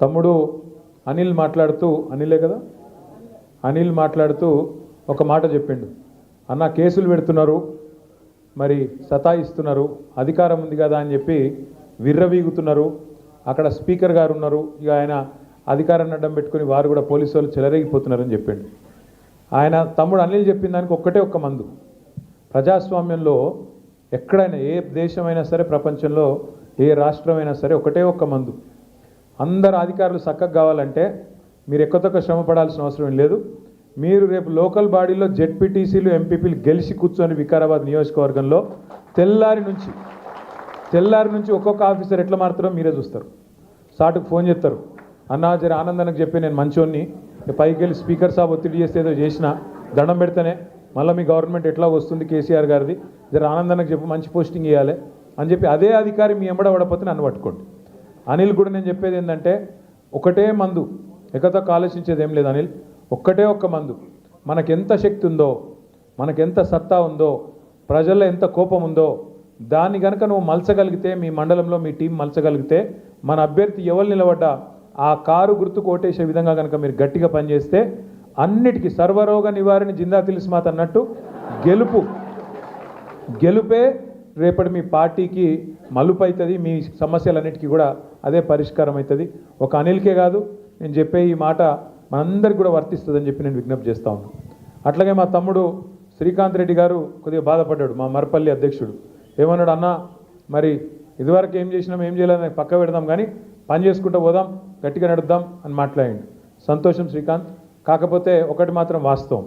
తమ్ముడు అనిల్ మాట్లాడుతూ అనిలే కదా అనిల్ మాట్లాడుతూ ఒక మాట చెప్పిండు. అన్న కేసులు పెడుతున్నారు, మరి సతాయిస్తున్నారు, అధికారం ఉంది కదా అని చెప్పి విర్రవీగుతున్నారు. అక్కడ స్పీకర్ గారు ఉన్నారు, ఇక ఆయన అధికారాన్ని అడ్డం పెట్టుకుని వారు కూడా పోలీసు వాళ్ళు చెలరేగిపోతున్నారని చెప్పిండు. ఆయన తమ్ముడు అనిల్ చెప్పిన దానికి ఒక్కటే ఒక్క మందు. ప్రజాస్వామ్యంలో ఎక్కడైనా ఏ దేశమైనా సరే, ప్రపంచంలో ఏ రాష్ట్రమైనా సరే ఒకటే ఒక్క మందు. అందరు అధికారులు చక్కగా కావాలంటే మీరు ఎక్కువ శ్రమ పడాల్సిన అవసరం లేదు. మీరు రేపు లోకల్ బాడీలో జెడ్పీటీసీలు ఎంపీపీలు గెలిచి కూర్చొని వికారాబాద్ నియోజకవర్గంలో తెల్లారి నుంచి ఒక్కొక్క ఆఫీసర్ ఎట్లా మారుతారో మీరే చూస్తారు. సాటుకు ఫోన్ చేస్తారు, అన్నా జర ఆనందానికి చెప్పి నేను మంచోన్ని పైకి వెళ్ళి స్పీకర్ సాబ్ ఒత్తిడి చేస్తే ఏదో చేసిన దండం పెడితేనే మళ్ళీ మీ గవర్నమెంట్ ఎట్లా వస్తుంది కేసీఆర్ గారిది, జర ఆనందానికి చెప్పి మంచి పోస్టింగ్ ఇవ్వాలి అని చెప్పి అదే అధికారి మీ ఎంబడ పడపోతే నన్ను పట్టుకోండి. అనిల్ కూడా నేను చెప్పేది ఏంటంటే ఒకటే మందు, ఎక్కతో ఆలోచించేది ఏం లేదు అనిల్. ఒక్కటే ఒక్క మందు. మనకెంత శక్తి ఉందో, మనకెంత సత్తా ఉందో, ప్రజల్లో ఎంత కోపం ఉందో దాన్ని కనుక నువ్వు మలచగలిగితే, మీ మండలంలో మీ టీం మలచగలిగితే, మన అభ్యర్థి ఎవరు నిలబడ్డా ఆ కారు గుర్తు కోటేసే విధంగా కనుక మీరు గట్టిగా పనిచేస్తే అన్నిటికీ సర్వరోగ నివారణ జిందా తిలిస్మాత్ అన్నట్టు గెలుపే రేపటి మీ పార్టీకి మలుపు అవుతుంది. మీ సమస్యలన్నిటికీ కూడా అదే పరిష్కారం అవుతుంది. ఒక అనిల్కే కాదు, నేను చెప్పే ఈ మాట మనందరికీ కూడా వర్తిస్తుందని చెప్పి నేను విజ్ఞప్తి చేస్తూ ఉన్నాను. అట్లాగే మా తమ్ముడు శ్రీకాంత్ రెడ్డి గారు కొద్దిగా బాధపడ్డాడు. మా మరపల్లి అధ్యక్షుడు ఏమన్నాడు, అన్న మరి ఇదివరకు ఏం చేసినాం ఏం చేయాలని పక్క పెడదాం, కానీ పని చేసుకుంటూ పోదాం, గట్టిగా నడుద్దాం అని మాట్లాడండి. సంతోషం శ్రీకాంత్. కాకపోతే ఒకటి మాత్రం వాస్తవం,